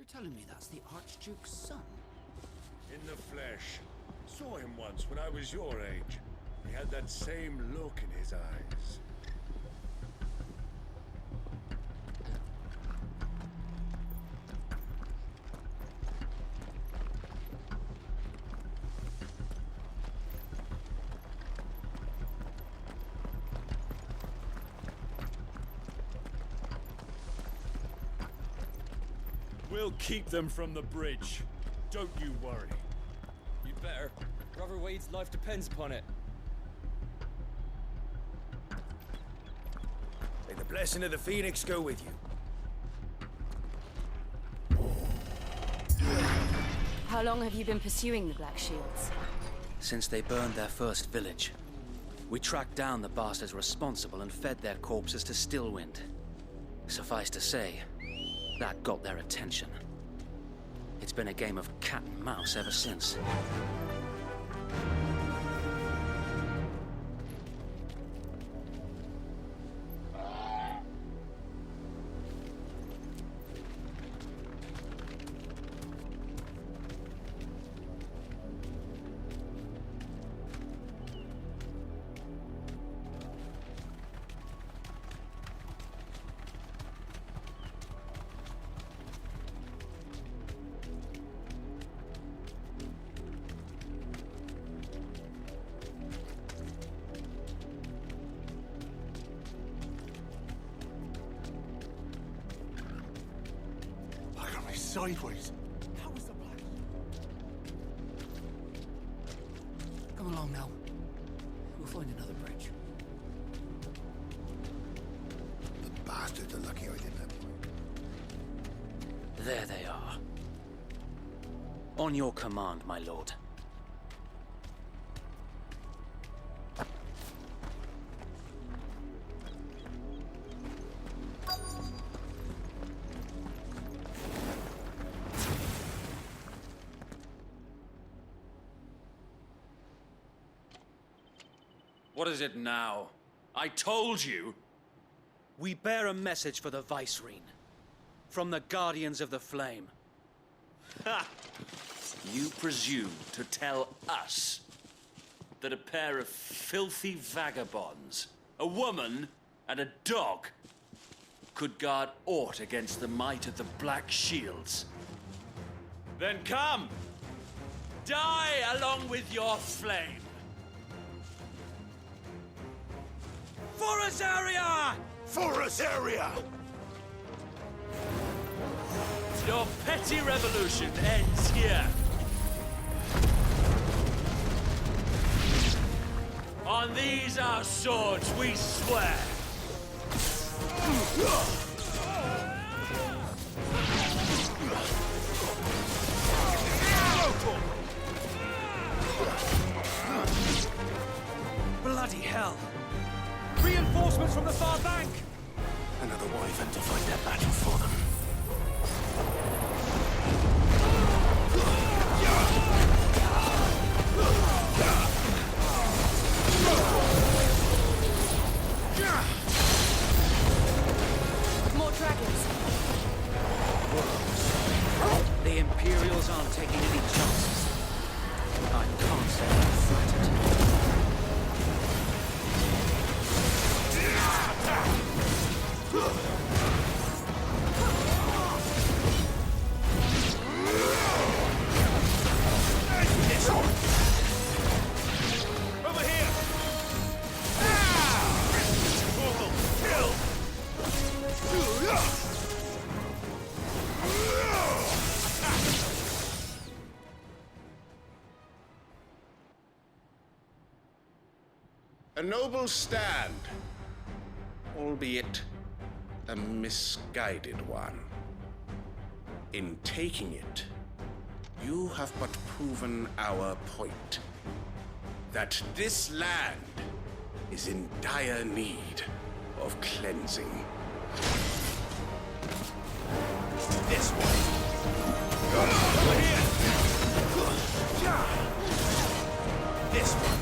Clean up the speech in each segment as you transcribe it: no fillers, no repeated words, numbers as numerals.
You're telling me that's the Archduke's son? In the flesh. Saw him once when I was your age. He had that same look in his eyes. We'll keep them from the bridge. Don't you worry. You'd better. Brother Wade's life depends upon it. May the blessing of the Phoenix go with you. How long have you been pursuing the Black Shields? Since they burned their first village. We tracked down the bastards responsible and fed their corpses to Stillwind. Suffice to say, that got their attention. It's been a game of cat and mouse ever since. Sideways. How was the black? Come along now. We'll find another bridge. The bastards are lucky I didn't have one. There they are. On your command, my lord. What is it now? I told you! We bear a message for the Vicereine. From the Guardians of the Flame. Ha! You presume to tell us that a pair of filthy vagabonds, a woman and a dog, could guard aught against the might of the Black Shields? Then come! Die along with your flame! For Azaria! For Azaria! Your petty revolution ends here. On these our swords we swear. Bloody hell! Reinforcements from the far bank! Another wyvern to fight their battle for them. More dragons. The Imperials aren't taking any chances. I can't say I'm flattered. Over here! Total kill! A noble stand, albeit a misguided one. In taking it, you have but proven our point. That this land is in dire need of cleansing. This way. Over here. This one.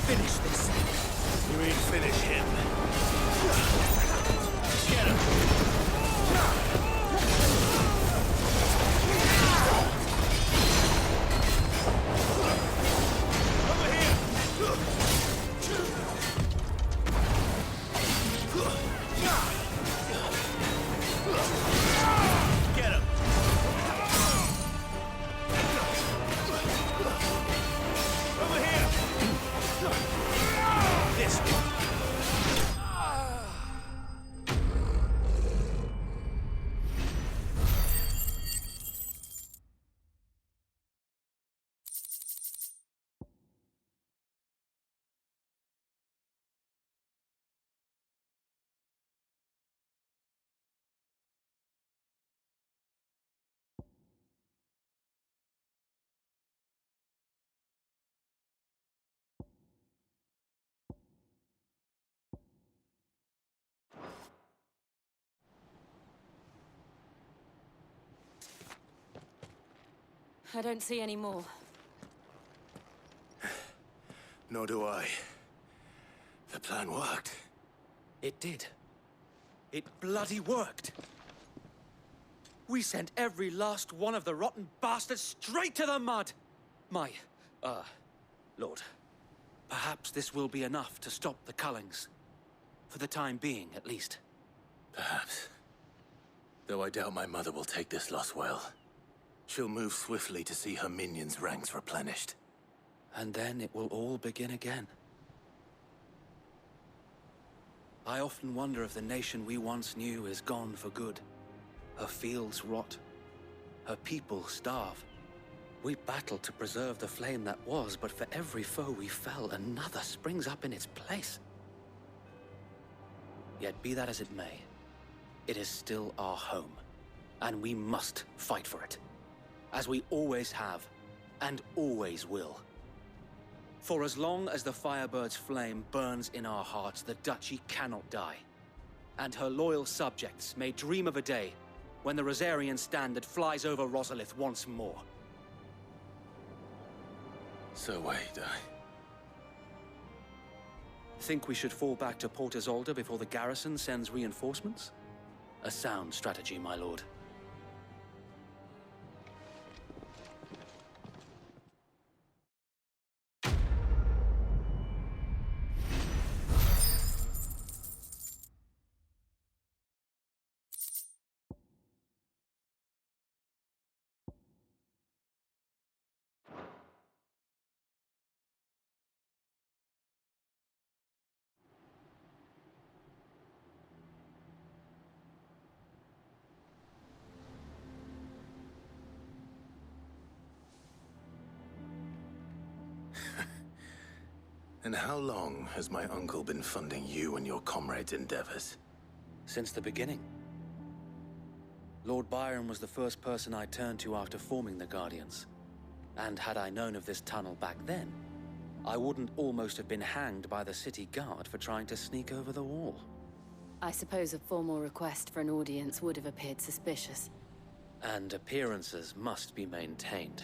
finish this. You mean finish him? Get him! Over here! Get him! Over here! This one! I don't see any more. Nor do I. The plan worked. It did. It bloody worked. We sent every last one of the rotten bastards straight to the mud! Lord. Perhaps this will be enough to stop the Cullings. For the time being, at least. Perhaps. Though I doubt my mother will take this loss well. She'll move swiftly to see her minions' ranks replenished. And then it will all begin again. I often wonder if the nation we once knew is gone for good. Her fields rot. Her people starve. We battled to preserve the flame that was, but for every foe we fell, another springs up in its place. Yet be that as it may, it is still our home, and we must fight for it. As we always have, and always will. For as long as the Firebird's flame burns in our hearts, the Duchy cannot die. And her loyal subjects may dream of a day when the Rosarian standard flies over Rosalith once more. So wait, Think we should fall back to Port Isolde before the garrison sends reinforcements? A sound strategy, my lord. And how long has my uncle been funding you and your comrades' endeavors? Since the beginning. Lord Byron was the first person I turned to after forming the Guardians. And had I known of this tunnel back then, I wouldn't almost have been hanged by the city guard for trying to sneak over the wall. I suppose a formal request for an audience would have appeared suspicious. And appearances must be maintained.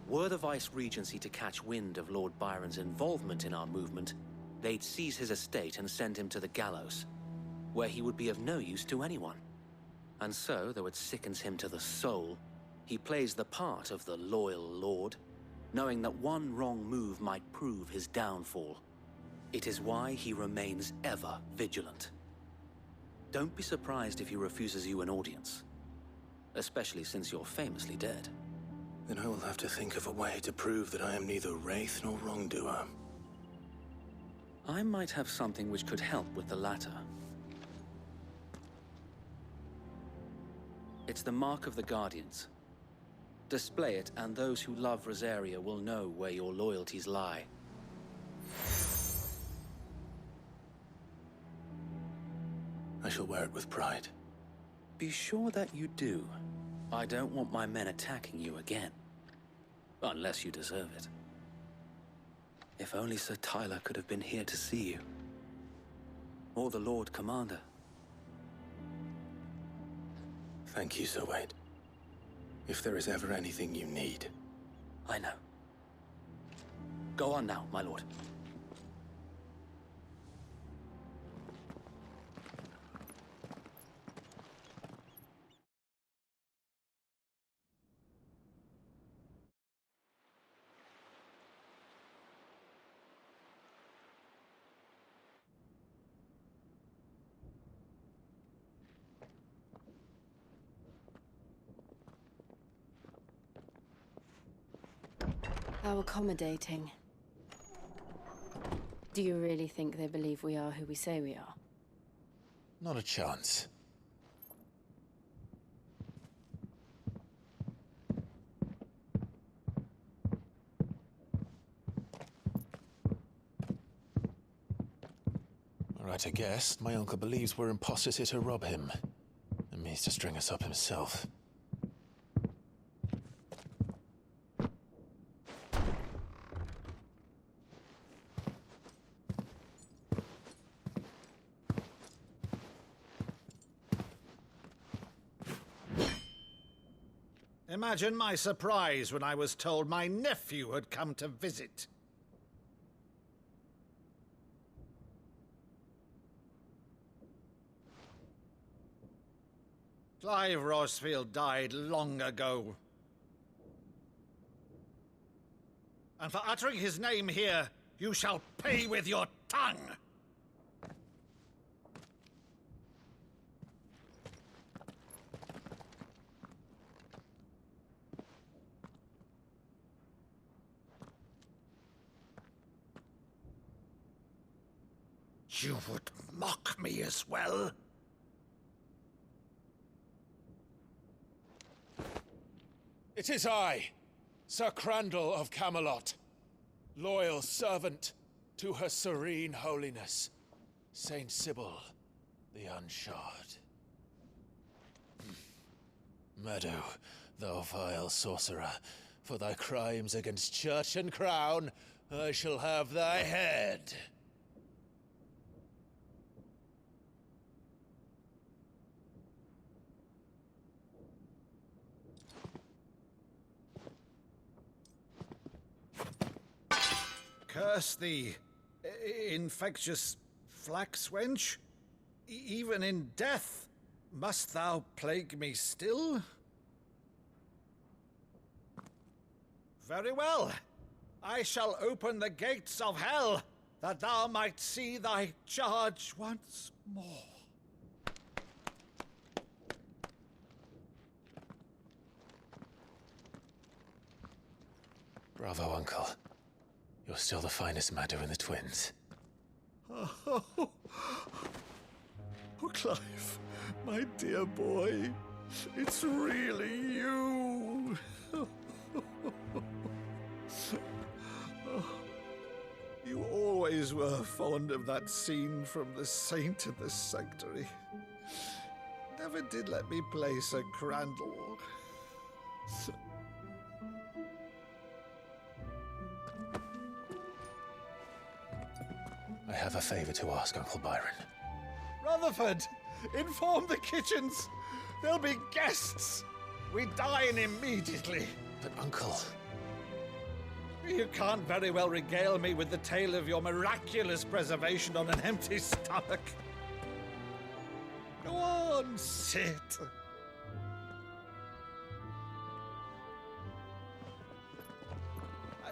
Were the Vice-Regency to catch wind of Lord Byron's involvement in our movement, they'd seize his estate and send him to the gallows, where he would be of no use to anyone. And so, though it sickens him to the soul, he plays the part of the loyal lord, knowing that one wrong move might prove his downfall. It is why he remains ever vigilant. Don't be surprised if he refuses you an audience, especially since you're famously dead. Then I will have to think of a way to prove that I am neither wraith nor wrongdoer. I might have something which could help with the latter. It's the mark of the Guardians. Display it, and those who love Rosaria will know where your loyalties lie. I shall wear it with pride. Be sure that you do. I don't want my men attacking you again. Unless you deserve it. If only Sir Tyler could have been here to see you. Or the Lord Commander. Thank you, Sir Wade. If there is ever anything you need. I know. Go on now, my lord. How accommodating. Do you really think they believe we are who we say we are? Not a chance. Right, I guess. My uncle believes we're imposters here to rob him. And means to string us up himself. Imagine my surprise when I was told my nephew had come to visit. Clive Rosfield died long ago. And for uttering his name here, you shall pay with your tongue! You would mock me as well? It is I, Sir Crandall of Camelot, loyal servant to Her Serene Holiness, Saint Sybil the Unshod. Meadow, thou vile sorcerer, for thy crimes against church and crown, I shall have thy head. Curse thee, infectious flax wench. Even in death, must thou plague me still? Very well. I shall open the gates of hell, that thou might see thy charge once more. Bravo, Uncle. You're still the finest Meadow in the twins. Oh, Clive, my dear boy, it's really you. You always were fond of that scene from The Saint in the Sanctuary. Never did let me play Sir Crandall. I have a favor to ask, Uncle Byron. Rutherford, inform the kitchens. There'll be guests. We dine immediately. But, Uncle... You can't very well regale me with the tale of your miraculous preservation on an empty stomach. Go on, sit.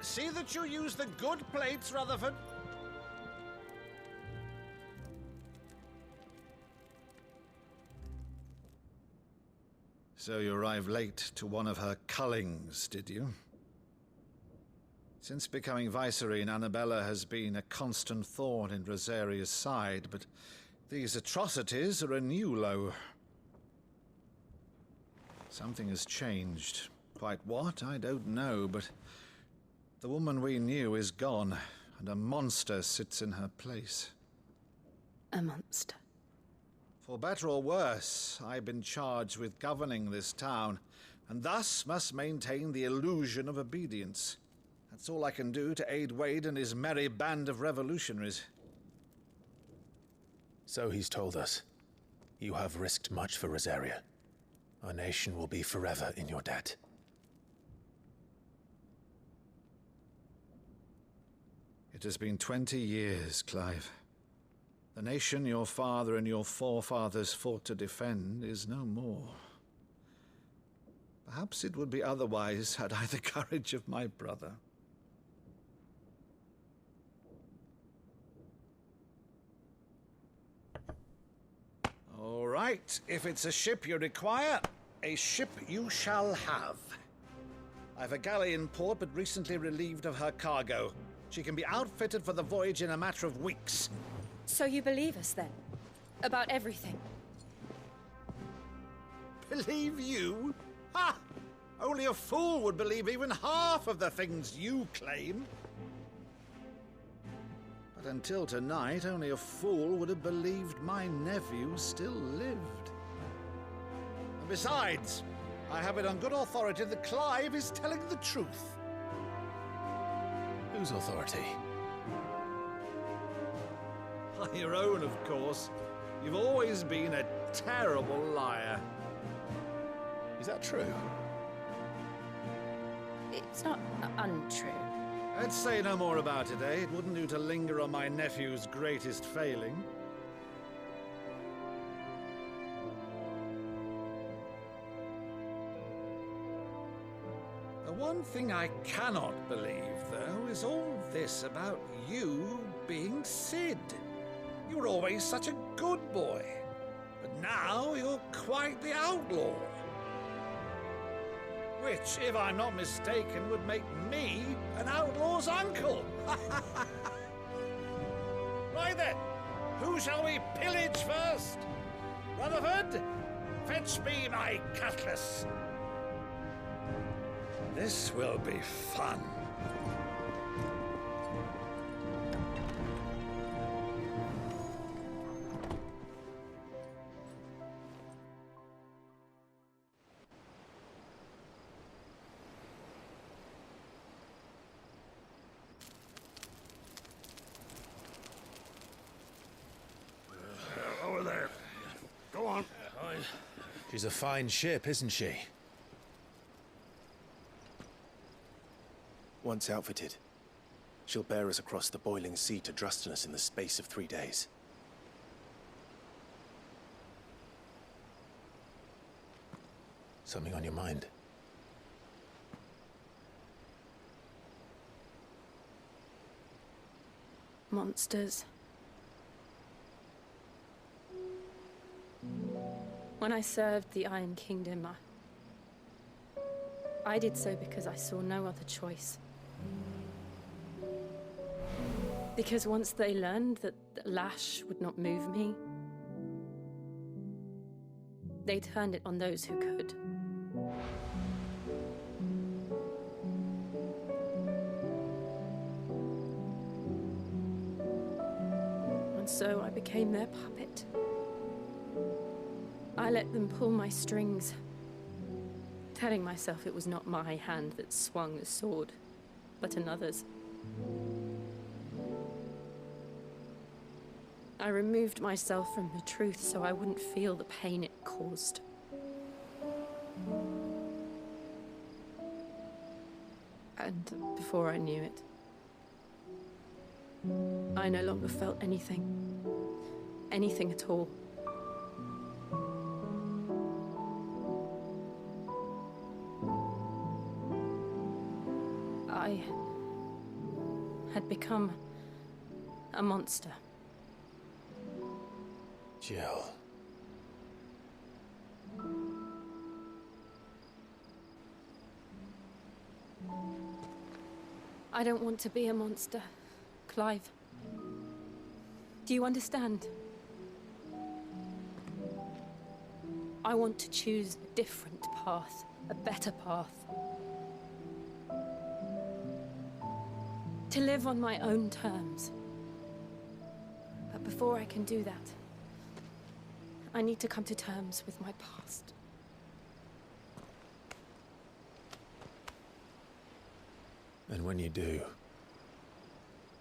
See that you use the good plates, Rutherford. So you arrived late to one of her cullings, did you? Since becoming Vicereine, Annabella has been a constant thorn in Rosaria's side, but these atrocities are a new low. Something has changed. Quite what, I don't know, but the woman we knew is gone, and a monster sits in her place. A monster. For better or worse, I've been charged with governing this town, and thus must maintain the illusion of obedience. That's all I can do to aid Wade and his merry band of revolutionaries. So he's told us. You have risked much for Rosaria. Our nation will be forever in your debt. It has been 20 years, Clive. The nation your father and your forefathers fought to defend is no more. Perhaps it would be otherwise had I the courage of my brother. All right, if it's a ship you require, a ship you shall have. I've a galley in port, but recently relieved of her cargo. She can be outfitted for the voyage in a matter of weeks. So you believe us, then? About everything? Believe you? Ha! Only a fool would believe even half of the things you claim. But until tonight, only a fool would have believed my nephew still lived. And besides, I have it on good authority that Clive is telling the truth. Whose authority? Your own, of course. You've always been a terrible liar. Is that true? It's not untrue. Let's say no more about it, eh? It wouldn't do to linger on my nephew's greatest failing. The one thing I cannot believe, though, is all this about you being Sid. You were always such a good boy, but now you're quite the outlaw. Which, if I'm not mistaken, would make me an outlaw's uncle. Right then, who shall we pillage first? Rutherford, fetch me my cutlass. This will be fun. Over there. Go on. She's a fine ship, isn't she? Once outfitted, she'll bear us across the boiling sea to Drustinus in the space of 3 days. Something on your mind? Monsters. When I served the Iron Kingdom, I did so because I saw no other choice. Because once they learned that the lash would not move me, they turned it on those who could. And so I became their puppet. I let them pull my strings, telling myself it was not my hand that swung the sword, but another's. I removed myself from the truth so I wouldn't feel the pain it caused. And before I knew it, I no longer felt anything. Anything at all. I had become a monster. Jill. I don't want to be a monster, Clive. Do you understand? I want to choose a different path, a better path. To live on my own terms. But before I can do that, I need to come to terms with my past. And when you do,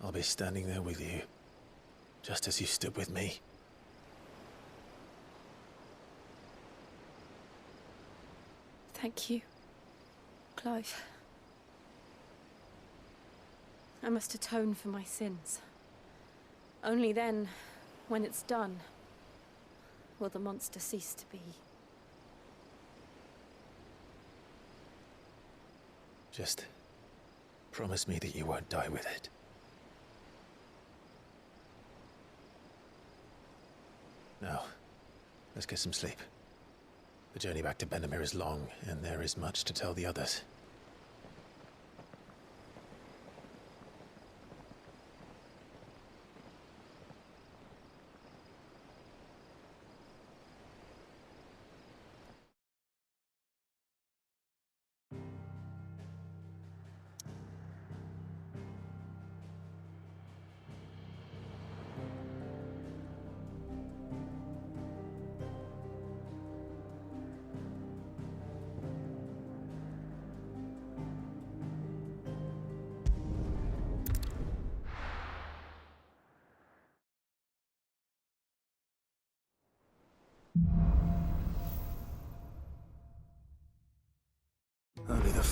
I'll be standing there with you, just as you stood with me. Thank you, Clive. I must atone for my sins. Only then, when it's done, will the monster cease to be. Just promise me that you won't die with it. Now, let's get some sleep. The journey back to Benamir is long, and there is much to tell the others.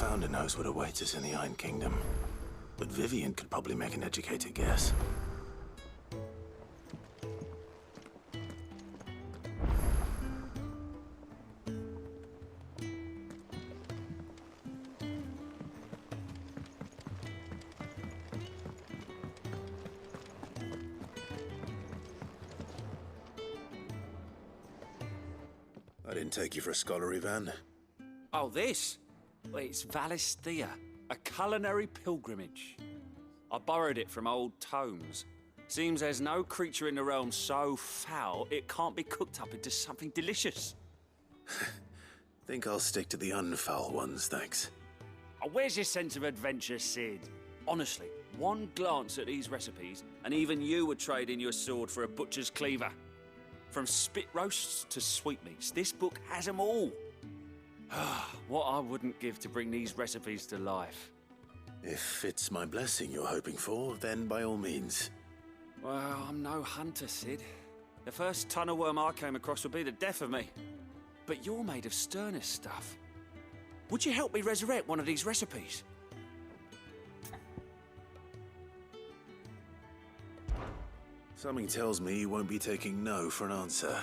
founder knows what awaits us in the Iron Kingdom. But Vivian could probably make an educated guess. I didn't take you for a scholar, Ivan. Oh, this? Well, it's Valisthea, a culinary pilgrimage. I borrowed it from old tomes. Seems there's no creature in the realm so foul it can't be cooked up into something delicious. Think I'll stick to the unfoul ones, thanks. Oh, where's your sense of adventure, Sid? Honestly, one glance at these recipes, and even you would trade in your sword for a butcher's cleaver. From spit roasts to sweetmeats, this book has them all. What I wouldn't give to bring these recipes to life. If it's my blessing you're hoping for, then by all means. Well, I'm no hunter, Sid. The first tunnel worm I came across would be the death of me. But you're made of sterner stuff. Would you help me resurrect one of these recipes? Something tells me you won't be taking no for an answer.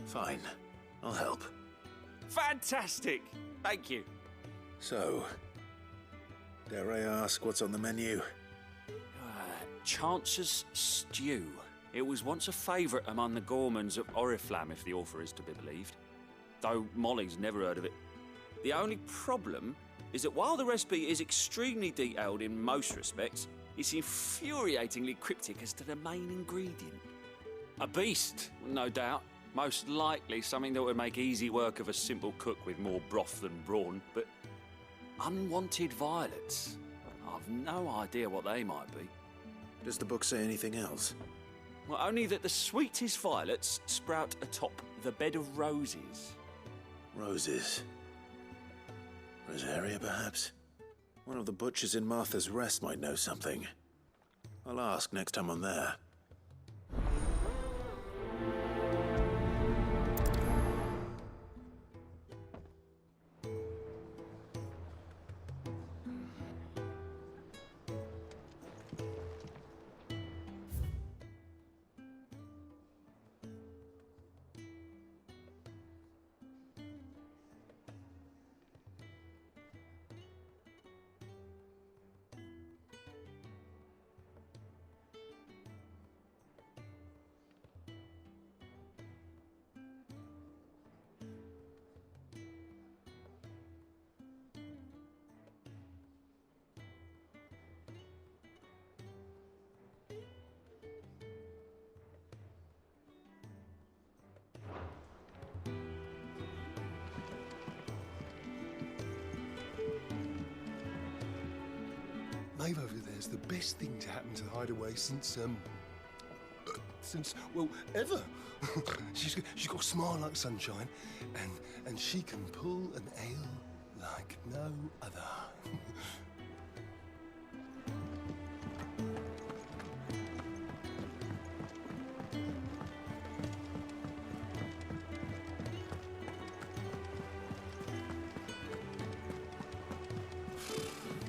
Fine, I'll help. Fantastic! Thank you. So, dare I ask what's on the menu? Chance's Stew. It was once a favourite among the gourmands of Oriflamme, if the author is to be believed. Though Molly's never heard of it. The only problem is that while the recipe is extremely detailed in most respects, it's infuriatingly cryptic as to the main ingredient. A beast, no doubt. Most likely something that would make easy work of a simple cook with more broth than brawn, but unwanted violets. I've no idea what they might be. Does the book say anything else? Well, only that the sweetest violets sprout atop the bed of roses. Roses. Rosaria, perhaps? One of the butchers in Martha's Rest might know something. I'll ask next time I'm there. Maeve over there's the best thing to happen to Hideaway since, well, ever. she's got a smile like sunshine, and she can pull an ale like no other.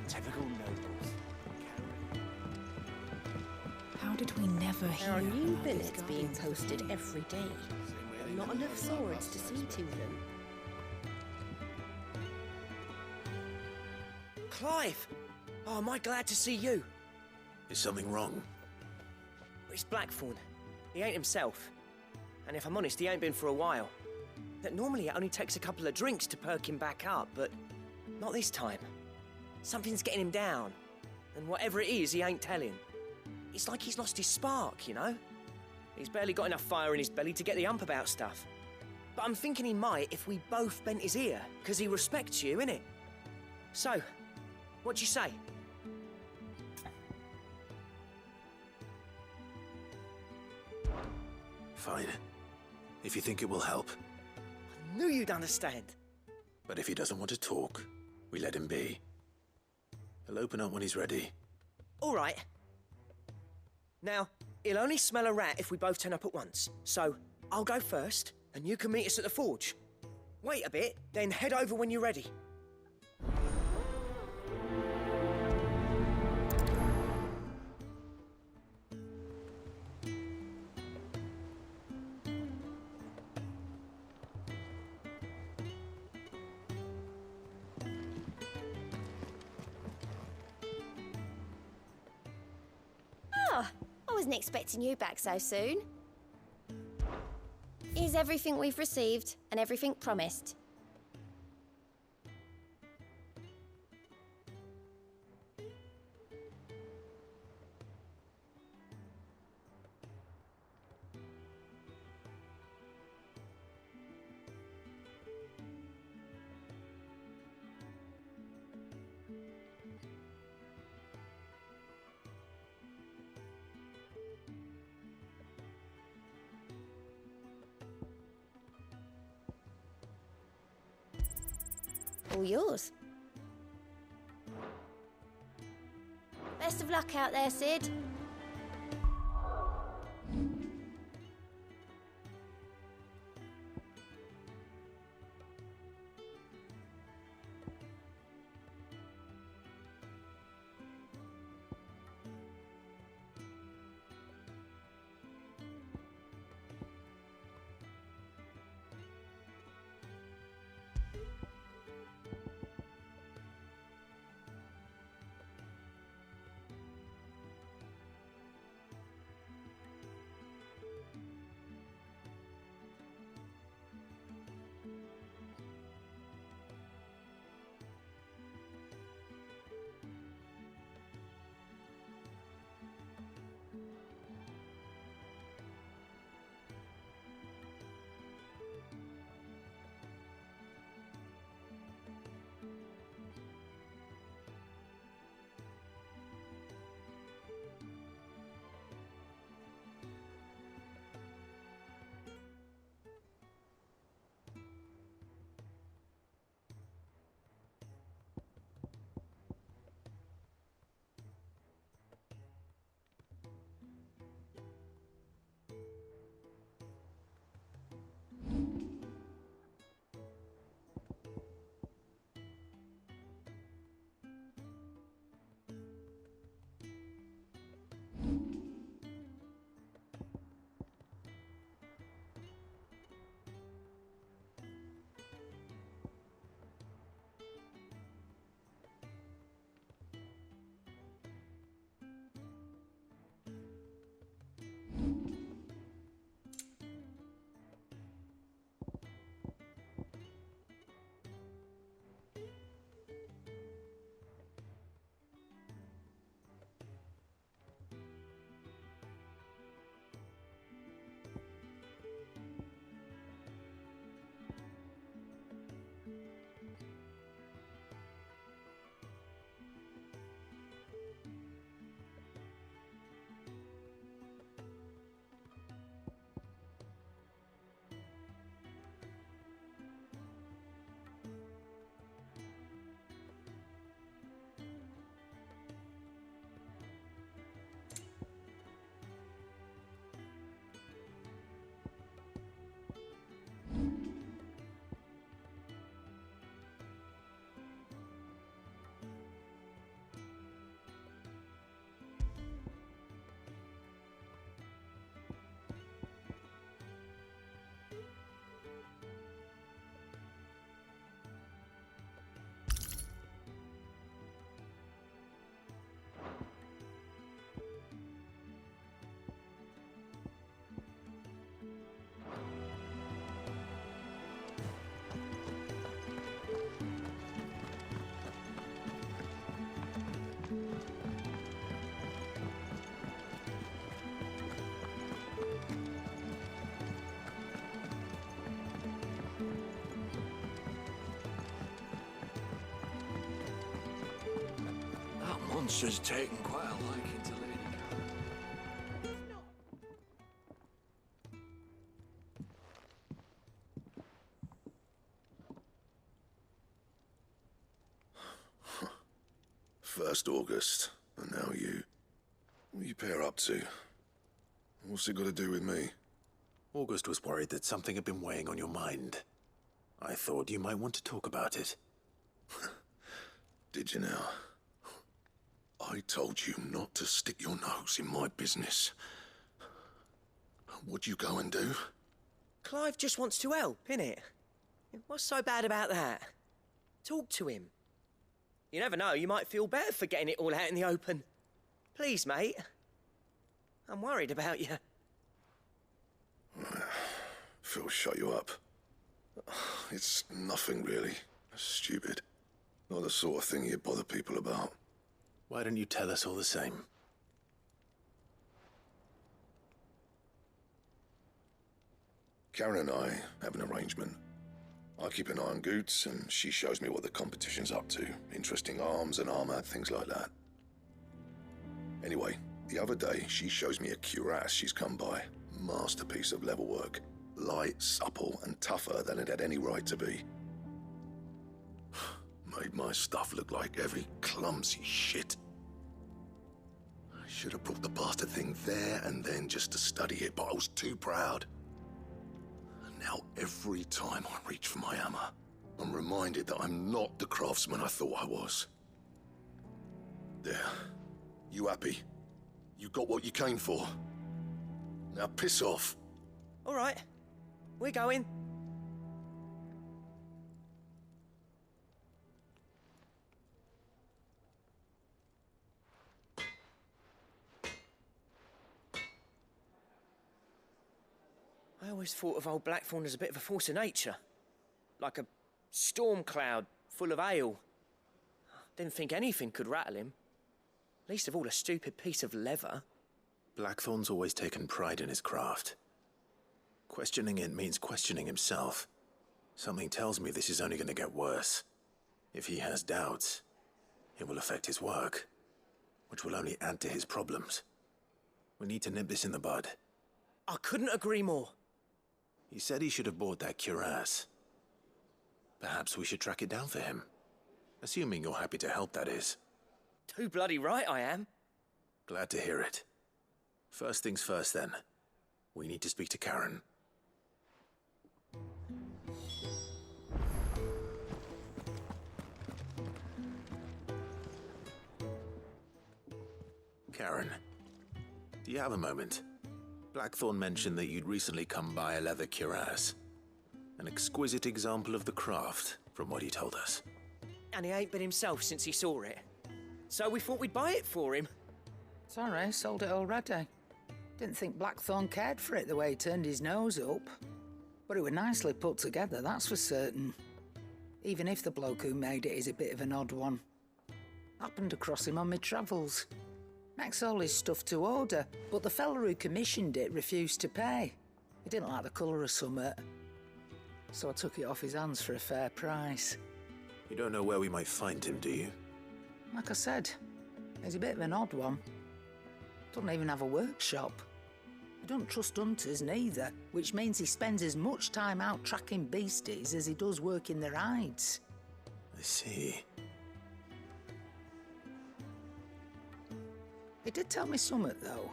Typical nobles. How did we never hear There are new about these billets being posted every day. Not enough swords to see to them. Clive! Oh, am I glad to see you? Is something wrong? It's Blackthorn. He ain't himself. And if I'm honest, he ain't been for a while. That normally it only takes a couple of drinks to perk him back up, but not this time. Something's getting him down. And whatever it is, he ain't telling. It's like he's lost his spark, you know? He's barely got enough fire in his belly to get the ump about stuff. But I'm thinking he might if we both bent his ear, because he respects you, innit? So, what do you say? Fine. If you think it will help. I knew you'd understand. But if he doesn't want to talk, we let him be. He'll open up when he's ready. All right. Now, he'll only smell a rat if we both turn up at once. So, I'll go first, and you can meet us at the forge. Wait a bit, then head over when you're ready. Oh, I wasn't expecting you back so soon. Here's everything we've received and everything promised. All yours. Best of luck out there, Sid. Monster's taken quite a liking to Lady Cal. First August, and now you. What are you pair up to? What's it got to do with me? August was worried that something had been weighing on your mind. I thought you might want to talk about it. Did you now? I told you not to stick your nose in my business. What'd you go and do? Clive just wants to help, innit? What's so bad about that? Talk to him. You never know, you might feel better for getting it all out in the open. Please, mate. I'm worried about you. Phil shut you up. It's nothing really. Stupid. Not the sort of thing you bother people about. Why don't you tell us all the same? Karen and I have an arrangement. I keep an eye on Goots, and she shows me what the competition's up to. Interesting arms and armor, things like that. Anyway, the other day, she shows me a cuirass she's come by. Masterpiece of level work. Light, supple, and tougher than it had any right to be. Made my stuff look like every clumsy shit. I should have brought the bastard thing there and then just to study it, but I was too proud. And now every time I reach for my hammer, I'm reminded that I'm not the craftsman I thought I was. There. You happy? You got what you came for. Now piss off. All right. We're going. I always thought of old Blackthorn as a bit of a force of nature. Like a storm cloud full of hail. Didn't think anything could rattle him. Least of all a stupid piece of leather. Blackthorn's always taken pride in his craft. Questioning it means questioning himself. Something tells me this is only going to get worse. If he has doubts, it will affect his work, which will only add to his problems. We need to nip this in the bud. I couldn't agree more. He said he should have bought that cuirass. Perhaps we should track it down for him. Assuming you're happy to help, that is. Too bloody right I am. Glad to hear it. First things first, then. We need to speak to Karen. Karen, do you have a moment? Blackthorn mentioned that you'd recently come by a leather cuirass. An exquisite example of the craft, from what he told us. And he ain't been himself since he saw it. So we thought we'd buy it for him. Sorry, sold it already. Didn't think Blackthorn cared for it the way he turned his nose up. But it were nicely put together, that's for certain. Even if the bloke who made it is a bit of an odd one. Happened across him on my travels. Makes all his stuff to order, but the fella who commissioned it refused to pay. He didn't like the colour of summit. So I took it off his hands for a fair price. You don't know where we might find him, do you? Like I said, he's a bit of an odd one. Doesn't even have a workshop. He don't trust hunters neither, which means he spends as much time out tracking beasties as he does working their hides. I see. He did tell me something, though.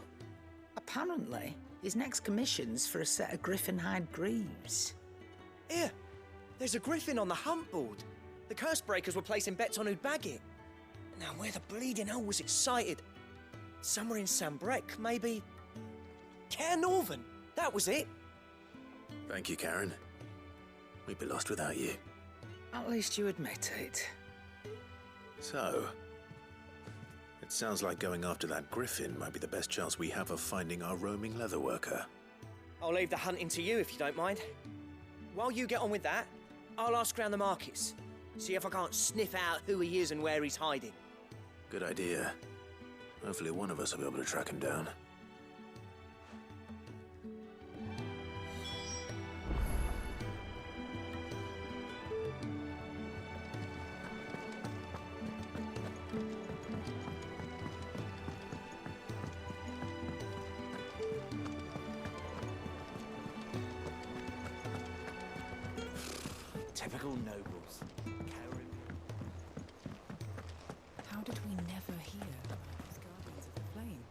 Apparently, his next commission's for a set of griffin hide greaves. Here, there's a griffin on the hunt board. The curse breakers were placing bets on who'd bag it. Now, where the bleeding hell was it sighted? Somewhere in Sambrec, maybe... Care Northern, that was it. Thank you, Karen. We'd be lost without you. At least you admit it. So, it sounds like going after that griffin might be the best chance we have of finding our roaming leatherworker. I'll leave the hunting to you if you don't mind. While you get on with that, I'll ask around the markets. See if I can't sniff out who he is and where he's hiding. Good idea. Hopefully one of us will be able to track him down. Typical nobles. How did we never hear about these Guardians of the Flame?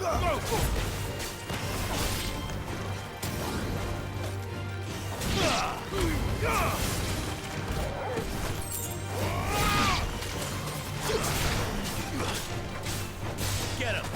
Get him!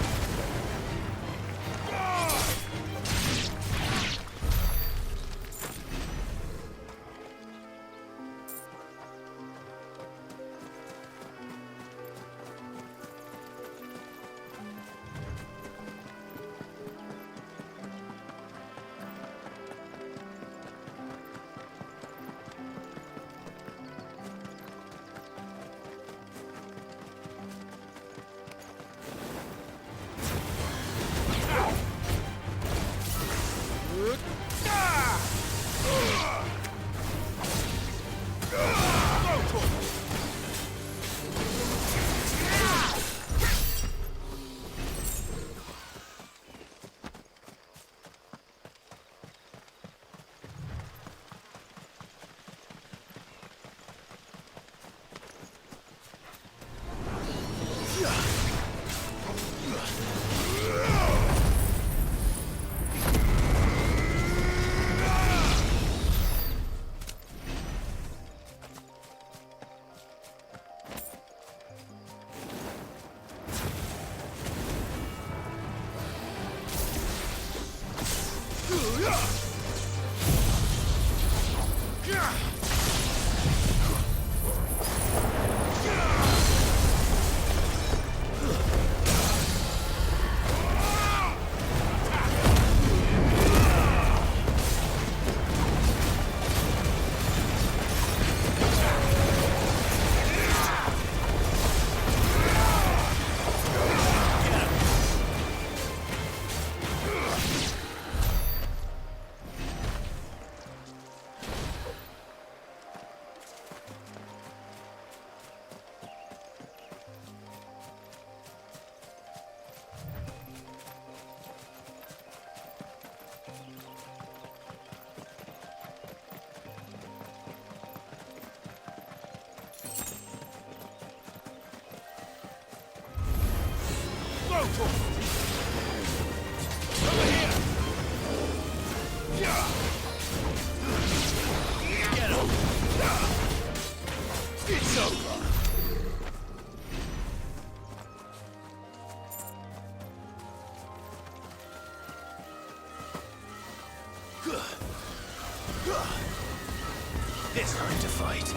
It's time to fight.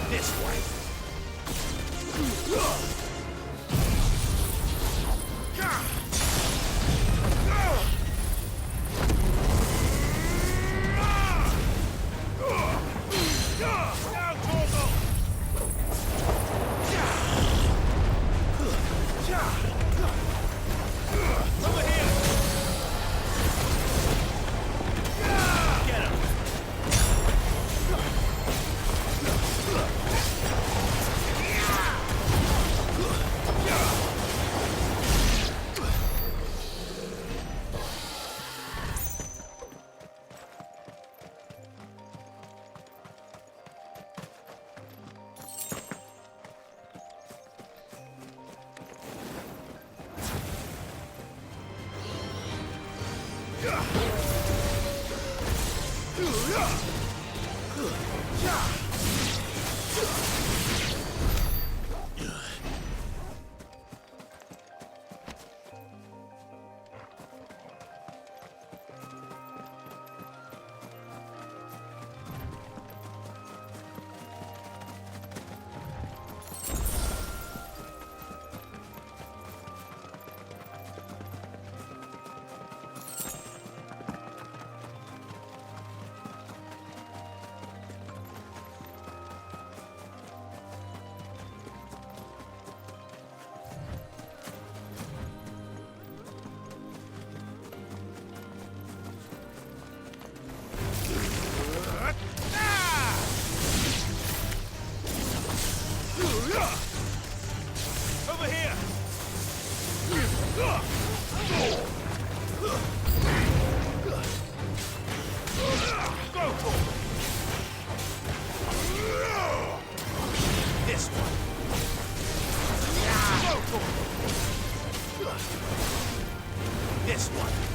This way. This one.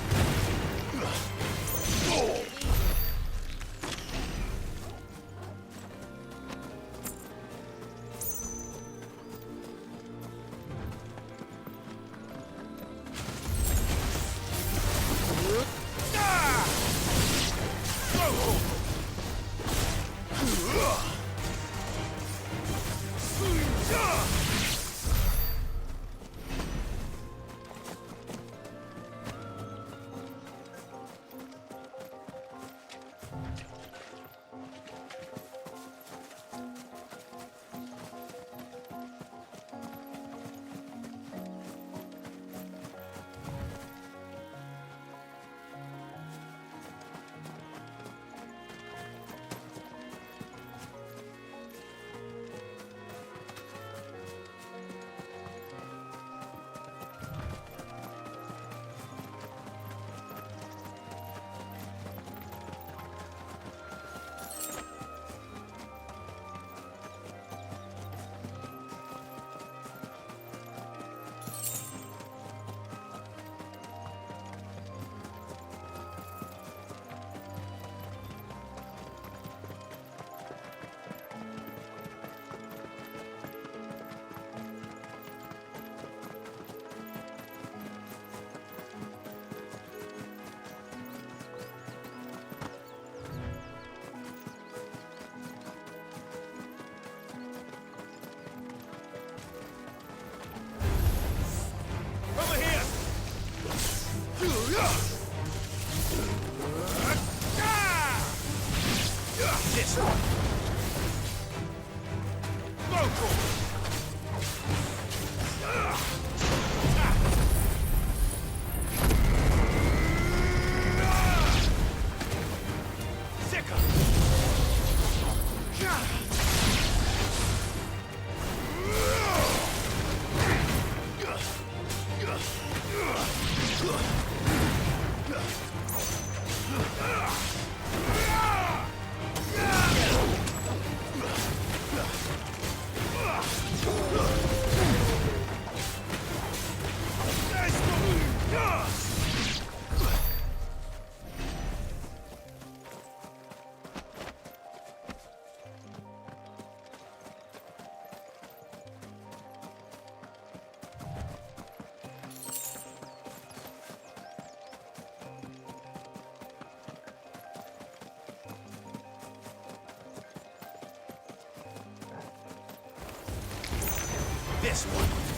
This one.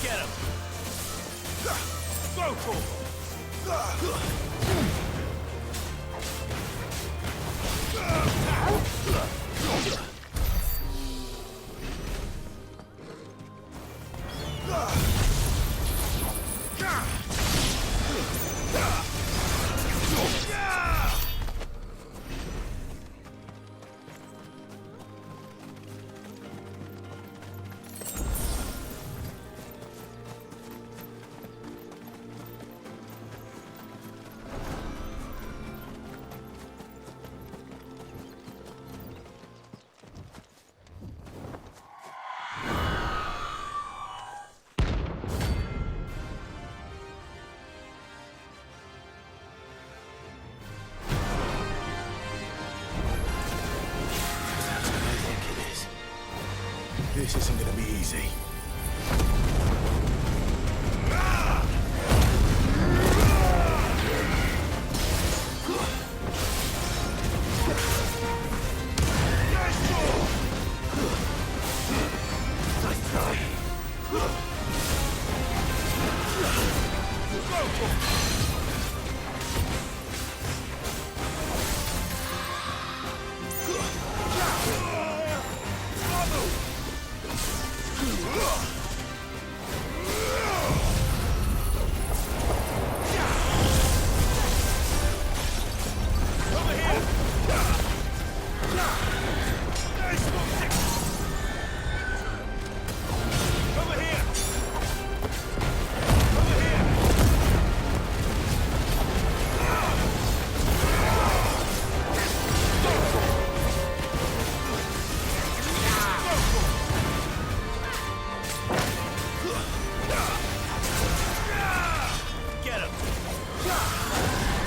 Get him! Go for This isn't gonna be easy.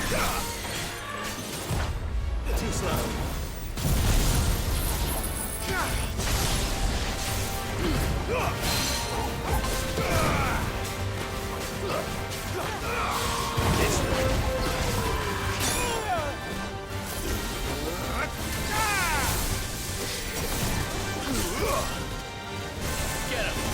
Too slow. Get him!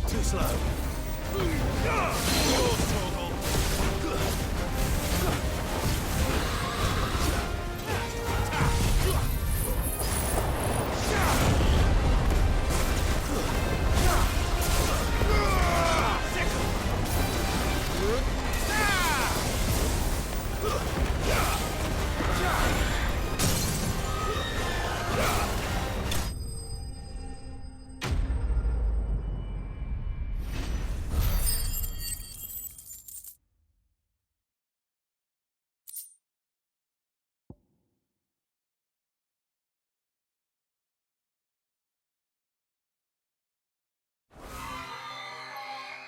Too slow.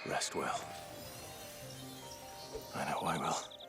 Rest well. I know I will.